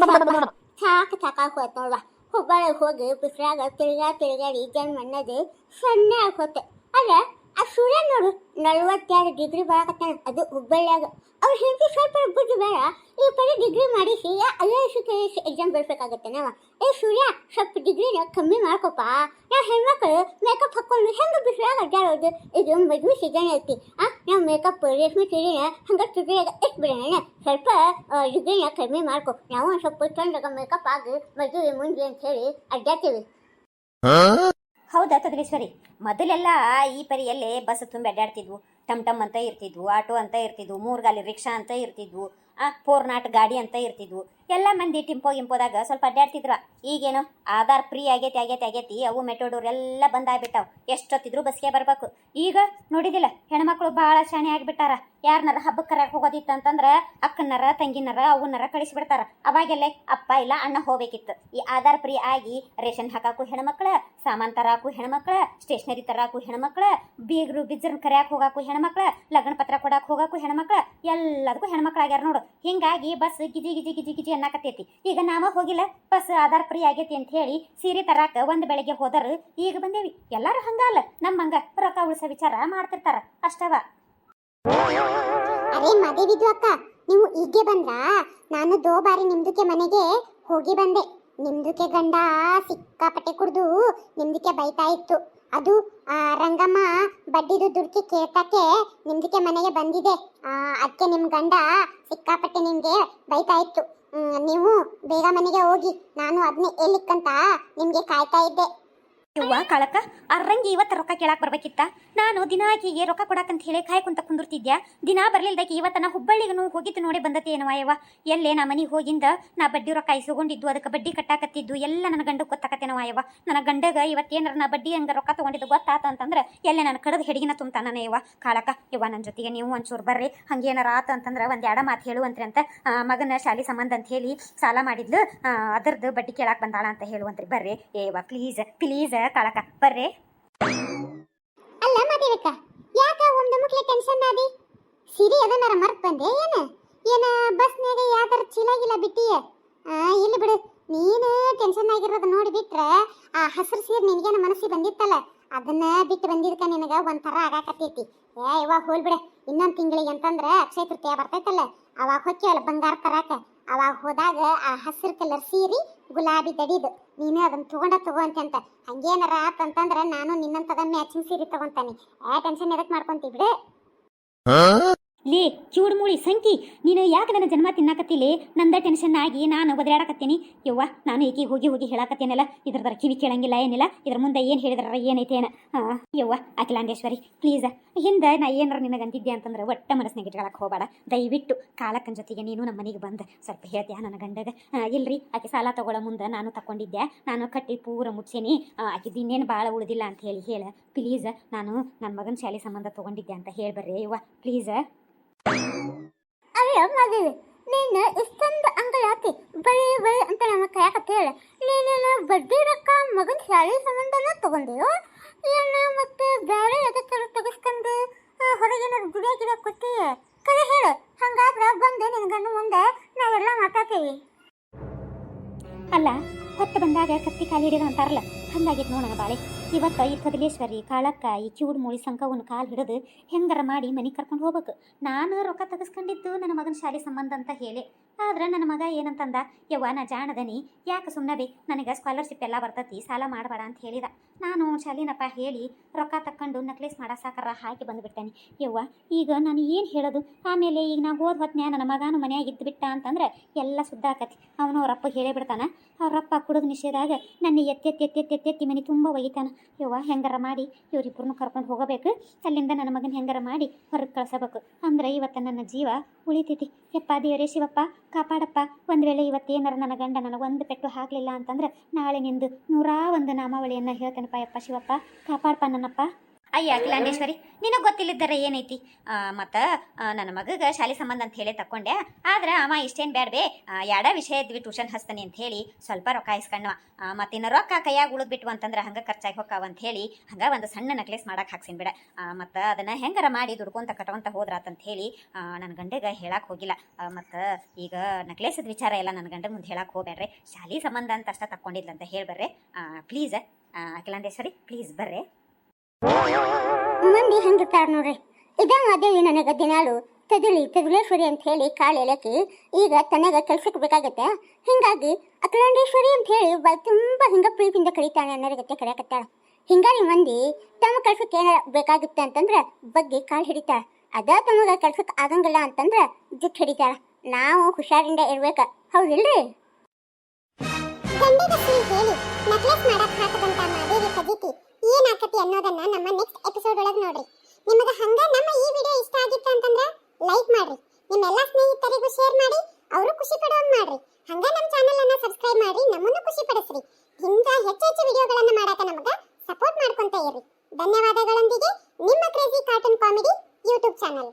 ಸಾಕಾಗಿ ಹೋಯ್ತು ನೋಡ್ವ. ಹುಬ್ಬಳ್ಳಿಗೆ ಹೋಗಿ ಬಿಸ್ರಾಗ ತಿರುಗಾಡಿ ಜನ್ಮನ್ನದು ಸೊನ್ನೆ ಆಗೋತೆ. ಅಲ್ಲ ಆ ಸೂರ್ಯ ನೋಡು 42 ಡಿಗ್ರಿ ಬರಕತ್ತಾನ, ಅದು ಹುಬ್ಬಳ್ಳಿಯಾಗ. ಅವ್ರು ಹೆಂಡತಿ ಸ್ವಲ್ಪ ಬುದ್ಧಿ ಬೇಡ, ಈ ಪರಿ ಡಿಗ್ರಿ ಮಾಡಿಸಿ IAS ಎಕ್ಸಾಮ್ ಬರ್ಬೇಕಾಗತ್ತೆ ನಾವ. ಸೂರ್ಯ ಸ್ವಲ್ಪ ಡಿಗ್ರಿನ ಕಮ್ಮಿ ಮಾಡ್ಕೊಪ್ಪ. ನಾವು ಹೆಣ್ಮಕ್ಳು ಮೇಕಪ್ ಹಾಕೊಂಡು ಹೆಂಗೆ ಬಿಸ್ರಾಗ ಅಡ್ಡಾಡೋದು? ಇದು ಮದುವೆ ಸೀಸನ್ ಐತಿ. ನಾವು ಮೇಕಪ್ ರೇಷ್ಮೆ ಸೀರೆನ ಹಂಗೆ ತುಟಿಯಾಗ ಬಿಡೋಣ. ಸ್ವಲ್ಪ ಡಿಗ್ರಿನ ಕಮ್ಮಿ ಮಾಡ್ಕೊ. ನಾವು ಒಂದು ಸ್ವಲ್ಪ ಚಂದಾಗ ಮೇಕಪ್ ಆಗಿ ಮದುವೆ ಮುಂದೆ ಅಂತ ಹೇಳಿ ಅಡ್ಡಾಡ್ತೀವಿ. ಹೌದಾ ತದರೇಶ್ವರಿ? ಮೊದಲೆಲ್ಲ ಈ ಪರಿಯಲ್ಲೇ ಬಸ್ ತುಂಬಿ ಅಡ್ಡಾಡ್ತಿದ್ವು. ಟಮ್ ಅಂತ ಇರ್ತಿದ್ವು, ಆಟೋ ಅಂತ ಇರ್ತಿದ್ವು, 3 ಗಾಲಿ ರಿಕ್ಷಾ ಅಂತ ಇರ್ತಿದ್ವು, 4 ನಾಟ್ ಗಾಡಿ ಅಂತ ಇರ್ತಿದ್ವು. ಎಲ್ಲ ಮಂದಿ ಟಿಂಪೋದಾಗ ಸ್ವಲ್ಪ ಅಡ್ಡಾಡ್ತಿದ್ರು. ಈಗೇನು ಆಧಾರ್ ಫ್ರೀ ಆಗೈತಿ. ಅವು ಮೆಟೋಡೋರ್ ಎಲ್ಲ ಬಂದಾಗ್ಬಿಟ್ಟಾವ. ಎಷ್ಟೊತ್ತಿದ್ರು ಬಸ್ಗೆ ಬರ್ಬೇಕು. ಈಗ ನೋಡಿದಿಲ್ಲ, ಹೆಣ್ಮಕ್ಳು ಭಾಳ ಶಾಣೆ ಆಗಿಬಿಟ್ಟಾರ. ಯಾರನ್ನಾರ ಹಬ್ಬಕ್ಕೆ ಕರೆಯಕ್ಕೆ ಹೋಗೋದಿತ್ತು ಅಂತಂದ್ರೆ ಅಕ್ಕನರ ತಂಗಿನರ ಅವನರ ಕಳಿಸಿಬಿಡ್ತಾರ. ಅವಾಗೆಲ್ಲೇ ಅಪ್ಪ ಇಲ್ಲ ಅಣ್ಣ ಹೋಗ್ಬೇಕಿತ್ತು. ಈ ಆಧಾರ್ ಫ್ರೀ ಆಗಿ ರೇಷನ್ ಹಾಕಾಕು ಹೆಣ್ಮಕ್ಳ, ಸಾಮಾನು ತರಾಕು ಹೆಣ್ಮಕ್ಳ, ಸ್ಟೇಷನರಿ ತರಾಕು ಹೆಣ್ಮಕ್ಳ, ಬೀಗರು ಬಿಜ್ಜರ್ನ ಕರೆಯಕ್ಕೆ ಹೋಗಾಕು ಹೆಣ್ಮಕ್ಳ, ಲಗ್ನ ಪತ್ರ ಕೊಡಕ್ಕೆ ಹೋಗಾಕು ಹೆಣ್ಮಕ್ಳ, ಎಲ್ಲದಕ್ಕೂ ಹೆಣ್ಮಕ್ಳಾಗ್ಯಾರ ನೋಡು. ಹಿಂಗಾಗಿ ಬಸ್ ಗಿಜಿ ಅನ್ನಕತ್ತೈತಿ. ಈಗ ನಾವ ಹೋಗಿಲ್ಲ, ಬಸ್ ಆಧಾರ್ ಫ್ರೀ ಆಗೈತಿ ಅಂತ ಹೇಳಿ ಸೀರೆ ತರಾಕ ಒಂದು ಬೆಳಗ್ಗೆ ಹೋದರು ಈಗ ಬಂದೇವಿ. ಎಲ್ಲರೂ ಹಂಗಲ್ಲ, ನಮ್ಮಂಗ ರೊಕ್ಕ ಉಳಿಸೋ ವಿಚಾರ ಮಾಡ್ತಿರ್ತಾರ ಅಷ್ಟವ. ಅರೇ ಮದೇವಿದು ಅಕ್ಕ, ನೀವು ಈಗ್ಗೆ ಬಂದ್ರಾ? ನಾನು ಬಾರಿ ನಿಮ್ದಕ್ಕೆ ಮನೆಗೆ ಹೋಗಿ ಬಂದೆ. ನಿಮ್ದಕ್ಕೆ ಗಂಡ ಸಿಕ್ಕಾಪಟ್ಟೆ ಕುಡ್ದು ನಿಮ್ದಕ್ಕೆ ಬೈತಾ ಇತ್ತು. ಅದು ರಂಗಮ್ಮ ಬಡ್ಡಿದು ದುಡ್ಡು ಕೇಳ್ತಕ್ಕೆ ನಿಮ್ದಕ್ಕೆ ಮನೆಗೆ ಬಂದಿದೆ. ಅದಕ್ಕೆ ನಿಮ್ಮ ಗಂಡ ಸಿಕ್ಕಾಪಟ್ಟೆ ನಿಮ್ಗೆ ಬೈತಾ ಇತ್ತು. ನೀವು ಬೇಗ ಮನೆಗೆ ಹೋಗಿ, ನಾನು ಅದನ್ನೇ ಹೇಳಿಕ್ಕಂತ ನಿಮ್ಗೆ ಕಾಯ್ತಾ ಇದ್ದೆ. ಯವ್ವ ಕಾಳಕ್ಕ, ಅರ್ರಂಗಿ ಇವತ್ತು ರೊಕ್ಕ ಕೇಳಾಕ್ ಬರ್ಬೇಕಿತ್ತ? ನಾನು ದಿನಾಕಿಗೆ ರೊಕ್ಕ ಕೊಡಾಕಂತ ಹೇಳಿ ಕಾಯ್ಕೊಂತ ಕುಂದಿರ್ತಿದ್ಯಾ. ದಿನಾ ಬರ್ಲಿಲ್ದಾಕಿ ಇವತ್ತ ನಾ ಹುಬ್ಬಳ್ಳಿಗೂ ಹೋಗಿದ್ದು ನೋಡಿ ಬಂದತೇನವ ಯವ್ವ. ಎಲ್ಲೇ ನಾ ಮನೆಗೆ ಹೋಗಿಂದ ನಾ ಬಡ್ಡಿ ರೊಕ್ಕ ಇಸ್ಕೊಂಡಿದ್ದು, ಅದಕ್ಕೆ ಬಡ್ಡಿ ಕಟ್ಟಾಕತ್ತಿದ್ದು ಎಲ್ಲ ನನ್ನ ಗಂಡ ಗೊತ್ತಾಕತ್ತೇನವ ಯವ್ವ. ನನ್ನ ಗಂಡಗ ಇವತ್ತೇನಾರ ನಾ ಬಡ್ಡಿ ಹಂಗ ರೊಕ್ಕ ತೊಗೊಂಡಿದ್ದು ಗೊತ್ತಾತ ಅಂತಂದ್ರೆ ಎಲ್ಲೇ ನನ್ನ ಕಡದ ಹೆಡಿಗಿನ ತುಂಬ್ತಾನ ಯವ್ವ. ಕಾಳಕ್ಕ ಯವ್ವ, ನನ್ನ ಜೊತೆಗೆ ನೀವು ಒಂಚೂರು ಬರ್ರಿ. ಹಂಗೇನಾರ ಆತ ಅಂತಂದ್ರೆ ಒಂದು 2 ಮಾತು ಹೇಳುವಂತ್ರಿ ಅಂತ. ಮಗನ ಶಾಲೆ ಸಂಬಂಧ ಅಂತ ಹೇಳಿ ಸಾಲ ಮಾಡಿದ್ಲು, ಅದರದ್ದು ಬಡ್ಡಿ ಕೇಳಾಕ್ ಬಂದಾಳ ಅಂತ ಹೇಳುವಂತ್ರಿ. ಬರ್ರಿ ಏವ ಪ್ಲೀಸ್ ಕಾಳಕ್ಕ ಬರ್ರಿ. ಅಲ್ಲ ಮದೇವಕ್ಕ, ಯಾಕ ಒಂದು ಮುಕ್ಲೆ ಟೆನ್ಷನ್ ಆದಿ? ಸಿರಿ ಅದನ್ನಾರ ಮರ್ತ್ ಬಂದೆ ಏನ ಬಸ್ನಾಗ ಯಾವ್ದಾರ ಚೀಲಾಗಿಲ್ಲ ಬಿಟ್ಟಿಯ? ಇಲ್ಲಿ ಬಿಡು, ನೀನು ಟೆನ್ಷನ್ ಆಗಿರೋದು ನೋಡಿ ಬಿಟ್ರೆ ಆ ಹಸಿರು ಸೀರೆ ನಿನಗೇನ ಮನಸ್ಸಿಗೆ ಬಂದಿತ್ತಲ್ಲ, ಅದನ್ನ ಬಿಟ್ಟು ಬಂದಿದ್ಕ ನಿನಗ ಒಂಥರ ಆಗಾಕತ್ತೈತಿ. ಇವಾಗ ಹೋಲ್ಬಿಡೆ, ಇನ್ನೊಂದು ತಿಂಗಳಿಗೆ ಅಂತಂದ್ರೆ ಅಕ್ಷಯ ತೃತೀಯ ಬರ್ತೈತಲ್ಲ, ಅವಾಗ ಹೊಕ್ಕಿವಲ್ಲ ಬಂಗಾರ ತರಾಕ. ಅವಾಗ ಹೋದಾಗ ಆ ಹಸಿರು ಕಲರ್ ಸೀರೆ ಗುಲಾಬಿ ದಡಿದು ನೀನು ಅದನ್ನ ತಗೊಂಡಂತೆ. ಹಂಗೇನಾರ ಆತಂತಂದ್ರೆ ನಾನು ನಿನ್ನಂತದ ಮ್ಯಾಚಿಂಗ್ ಸೀರೆ ತಗೊಂತಾನೆ. ಟೆನ್ಷನ್ ಎದಕ್ ಮಾಡ್ಕೊಂತೀವಿ ಬಿಡು. ಲೇ ಚೂಡ್ಮೂಳಿ ಸಂಕಿ, ನೀನು ಯಾಕೆ ನನ್ನ ಜನ್ಮ ತಿನ್ನಾಕತ್ತಿಲಿ? ನಂದ ಟೆನ್ಷನ್ ಆಗಿ ನಾನು ಒದರಾಡಕತ್ತೀನಿ ಯವ್ವ. ನಾನು ಈಕಿ ಹೋಗಿ ಹೇಳಾಕತ್ತೇನಲ್ಲ, ಇದ್ರದಾರ ಕಿವಿ ಕೇಳಂಗಿಲ್ಲ ಏನಿಲ್ಲ. ಇದ್ರ ಮುಂದೆ ಏನು ಹೇಳಿದ್ರ ಏನೈತೆ ಏನ? ಯವ್ವ ಅಖಿಲಾಂಡೇಶ್ವರಿ ಪ್ಲೀಸ್, ಹಿಂದೆ ನಾ ಏನಾರ ನಿನಗಂತಿದ್ದೆ ಅಂತಂದ್ರೆ ಒಟ್ಟ ಮನಸ್ಸಿನಾಗ ಇಟ್ಕೊಳಕ್ಕೆ ಹೋಗಬೇಡ. ದಯವಿಟ್ಟು ಕಾಲಕ್ಕನ ಜೊತೆಗೆ ನೀನು ನಮ್ಮ ಮನೆಗೆ ಬಂದು ಸ್ವಲ್ಪ ಹೇಳ್ತೀಯ ನನ್ನ ಗಂಡಗ? ಇಲ್ರಿ, ಆಕೆ ಸಾಲ ತಗೊಳ್ಳೋ ಮುಂದೆ ನಾನು ತಗೊಂಡಿದ್ದೆ, ನಾನು ಕಟ್ಟಿ ಪೂರ ಮುಟ್ಸೀನಿ, ಆಕೆ ಇನ್ನೇನು ಭಾಳ ಉಳಿದಿಲ್ಲ ಅಂತ ಹೇಳ ಪ್ಲೀಸ್. ನಾನು ನನ್ನ ಮಗನ ಶಾಲೆ ಸಂಬಂಧ ತಗೊಂಡಿದ್ದೆ ಅಂತ ಹೇಳ್ಬರ್ರಿ ಯವ್ವ ಪ್ಲೀಸ್. ಅಯ್ಯ ಮದುವೆ, ನೀನು ಇಷ್ಟೊಂದು ಅಂಗಳಾತಿ ಬರೀ ಅಂತ ನಮ್ಮ ಕೈಯಾಕತ್ತೆ ಹೇಳ. ನೀನೇನು ಬಡ್ಡಿ ರೊಕ್ಕ ಮಗನ ಶಾಲೆ ಸಂಬಂಧನ ತಗೊಂಡೆಯೋ ಏನು? ಮತ್ತೆ ಬೇರೆ ಎದಕ್ಕಾರ ತೆಗೆಸ್ಕೊಂಡು ಹೊರಗೇನಾರು ಗಿಡ ಕೊಟ್ಟಿ ಕರೆ ಹೇಳು. ಹಂಗಾದ್ರೆ ಬಂದು ನಿನ್ನ ಗಂಡ ಮುಂದೆ ನಾವೆಲ್ಲ ಮಾತಾಡ್ತೀವಿ. ಅಲ್ಲ, ಹೊತ್ತು ಬಂದಾಗ ಕತ್ತಿ ಕಾಲು ಹಿಡಿದ ಅಂತಾರಲ್ಲ, ಹಂಗಾಗಿತ್ತು ನೋಡೋಣ ಬಾಳೆ. ಇವತ್ತು ಈ ಕದಲೇಶ್ವರಿ ಕಾಳಕ್ಕ ಈ ಚೂಡು ಮೂಳಿ ಸಂಕವನ್ನ ಕಾಲು ಹಿಡಿದು ಹೆಂಗಾರ ಮಾಡಿ ಮನೆಗೆ ಕರ್ಕೊಂಡು ಹೋಗ್ಬೇಕು. ನಾನು ರೊಕ್ಕ ತೆಗೆಸ್ಕೊಂಡಿದ್ದು ನನ್ನ ಮಗನ ಶಾಲೆ ಸಂಬಂಧ ಅಂತ ಹೇಳಿ. ಆದ್ರೆ ನನ್ನ ಮಗ ಏನಂತಂದ, ಯವ್ವ ನಾ ಜಾಣದನಿ, ಯಾಕೆ ಸುಮ್ಮನೆ ಬಿ, ನನಗೆ ಸ್ಕಾಲರ್ಶಿಪ್ ಎಲ್ಲ ಬರ್ತೈತಿ, ಸಾಲ ಮಾಡಬೇಡ ಅಂತ ಹೇಳಿದ. ನಾನು ಶಾಲಿನಪ್ಪ ಹೇಳಿ ರೊಕ್ಕ ತಕ್ಕೊಂಡು ನಕ್ಲೇಸ್ ಮಾಡೋ ಸಾಕಾರ ಹಾಕಿ ಬಂದುಬಿಟ್ಟೇನೆ ಯವ್ವ. ಈಗ ನಾನು ಏನು ಹೇಳೋದು? ಆಮೇಲೆ ಈಗ ನಾ ಹೋದ ಹೊತ್ನ್ಯಾ ನನ್ನ ಮಗನೂ ಮನ್ಯಾಗ ಇದ್ದು ಬಿಟ್ಟ ಅಂತಂದ್ರೆ ಎಲ್ಲ ಸುದ್ದಾಕತಿ. ಅವನು ಅವ್ರಪ್ಪ ಹೇಳೇ ಬಿಡ್ತಾನ. ಅವ್ರಪ್ಪ ಕುಡಿದು ನಿಷೇಧಾಗ ನನ್ನ ಎತ್ತಿ ಮನೆ ತುಂಬ ಒಯ್ತಾನ ಯವ್ವ. ಹೆಂಗಾರ ಮಾಡಿ ಇವರಿಬ್ಬರನ್ನು ಕರ್ಕೊಂಡು ಹೋಗಬೇಕು. ಅಲ್ಲಿಂದ ನನ್ನ ಮಗನ ಹೆಂಗಾರ ಮಾಡಿ ಹೊರಗೆ ಕಳ್ಸಬೇಕು. ಅಂದ್ರೆ ಇವತ್ತು ನನ್ನ ಜೀವ ಉಳಿತೈತಿ. ಯಪ್ಪ ದೇವರೇ ಶಿವಪ್ಪ ಕಾಪಾಡಪ್ಪ. ಒಂದು ವೇಳೆ ಇವತ್ತೇನಾರ ನನ್ನ ಗಂಡ ನನಗೆ ಒಂದು ಪೆಟ್ಟು ಹಾಕಲಿಲ್ಲ ಅಂತಂದ್ರೆ ನಾಳೆ ನಿಂದು 101 ನಾಮಾವಳಿಯನ್ನು ಹೇಳ್ತೇನಪ್ಪ. ಯಪ್ಪ ಶಿವಪ್ಪ ಕಾಪಾಡಪ್ಪ ನನ್ನಪ್ಪ. ಅಯ್ಯ ಅಖಿಲಾಂಡೇಶ್ವರಿ ನಿನಗೆ ಗೊತ್ತಿಲ್ಲಿದ್ದರ ಏನೈತಿ ಮತ್ತು ನನ್ನ ಮಗಗೆ ಶಾಲೆ ಸಂಬಂಧ ಅಂತ ಹೇಳಿ ತಕೊಂಡೆ. ಆದ್ರೆ ಅವ ಇಷ್ಟೇನು ಬೇಡಬೇ ಎರಡ ವಿಷಯ ಇದ್ವಿ ಟ್ಯೂಷನ್ ಹಚ್ತಾನೆ ಅಂತ ಹೇಳಿ ಸ್ವಲ್ಪ ರೊಕ್ಕ ಇಸ್ಕಣ್ವ. ಮತ್ತಿನ್ನು ರೊಕ್ಕ ಕೈಯಾಗ ಉಳಿದ್ಬಿಟ್ವು ಅಂತಂದ್ರೆ ಹಂಗೆ ಖರ್ಚಾಗಿ ಹೋಗ್ತಾವ ಅಂತ ಹೇಳಿ ಹಂಗೆ ಒಂದು ಸಣ್ಣ ನೆಕ್ಲೆಸ್ ಮಾಡಕ್ಕೆ ಹಾಕ್ಸಿನ್ ಬಿಡ. ಮತ್ತು ಅದನ್ನು ಹೆಂಗಾರ ಮಾಡಿ ದುಡ್ಕೊಂತ ಕಟ್ಕೊಂತ ಹೋದ್ರಾತಂತ ಹೇಳಿ ನನ್ನ ಗಂಡಗೆ ಹೇಳಕ್ಕೆ ಹೋಗಿಲ್ಲ. ಮತ್ತು ಈಗ ನೆಕ್ಲೆಸದ ವಿಚಾರ ಎಲ್ಲ ನನ್ನ ಗಂಡ ಮುಂದೆ ಹೇಳಕ್ಕೆ ಹೋಗ್ಬೇಡ್ರಿ, ಶಾಲೆ ಸಂಬಂಧ ಅಂತ ಅಷ್ಟ ತಕ್ಕೊಂಡಿದ್ಲಂತ ಹೇಳ್ಬರ್ರಿ ಪ್ಲೀಸ್. ಅಖಿಲಾಂಡೇಶ್ವರಿ ಪ್ಲೀಸ್ ಬರ್ರಿ. ಮಂದಿ ಹಂಗಿರ್ತಾರ ನೋಡ್ರಿ. ಇದ ಅದೇವಿ ನನಗೆ ದಿನಾಳು ತದುಲೇಶ್ವರಿ ಅಂತ ಹೇಳಿ ಕಾಳು ಎಳಕಿ ಈಗ ತನಗ ಕೆಲ್ಸಕ್ಕೆ ಬೇಕಾಗತ್ತೆ. ಹಿಂಗಾಗಿ ಅಖಿಲಾಂಡೇಶ್ವರಿ ಅಂತ ಹೇಳಿ ತುಂಬ ಹಿಂಗ ಪ್ರೀತಿಯಿಂದ ಕರೀತಾಳೆ ಅನ್ನೋರಿಗತ್ತೆ ಕರೆಯಕತ್ತಾಳ. ಹಿಂಗಾಗಿ ಮಂದಿ ತಮ್ಮ ಕೆಲ್ಸಕ್ಕೆ ಏನಾರ ಬೇಕಾಗುತ್ತೆ ಅಂತಂದ್ರೆ ಬಗ್ಗೆ ಕಾಳು ಹಿಡಿತಾಳ. ಅದ ತಮಗ ಕೆಲ್ಸಕ್ಕೆ ಆಗಂಗಿಲ್ಲ ಅಂತಂದ್ರೆ ಜುಟ್ಟು ಹಿಡಿತಾಳ. ನಾವು ಹುಷಾರಿಂದ ಇರ್ಬೇಕ, ಹೌದಿಲ್ರಿ? ಹೇಳಿ ನೆಕ್ಲೆಸ್ ಮಾಡಕ್ ಹಾಕದಂತ ಮಾದೇವಿ ಕಜಿತಿ ಏನಾಕತಿ ಅನ್ನೋದನ್ನ ನಮ್ಮ ನೆಕ್ಸ್ಟ್ ಎಪಿಸೋಡ್ ಒಳಗೆ ನೋಡ್ರಿ. ನಿಮಗೆ ಹಂಗ ನಮ್ಮ ಈ ವಿಡಿಯೋ ಇಷ್ಟ ಆಗಿತ್ತು ಅಂತಂದ್ರೆ ಲೈಕ್ ಮಾಡ್ರಿ, ನಿಮ್ಮ ಎಲ್ಲ ಸ್ನೇಹಿತರಿಗೂ ಶೇರ್ ಮಾಡಿ, ಅವರು ಖುಷಿ ಪಡುವಂಗ್ ಮಾಡ್ರಿ. ಹಂಗ ನಮ್ಮ ಚಾನೆಲ್ ಅನ್ನ ಸಬ್ಸ್ಕ್ರೈಬ್ ಮಾಡಿ ನಮ್ಮನ್ನು ಖುಷಿ ಪಡಿಸ್ರಿ. ಇಂಥ ಹೆಚ್ಚು ವಿಡಿಯೋಗಳನ್ನ ಮಾಡಾಕ ನಮಗ ಸಪೋರ್ಟ್ ಮಾಡ್ಕೊಂತ ಇರ್ರಿ. ಧನ್ಯವಾದಗಳೊಂದಿಗೆ ನಿಮ್ಮ crazy cartoon comedy YouTube channel.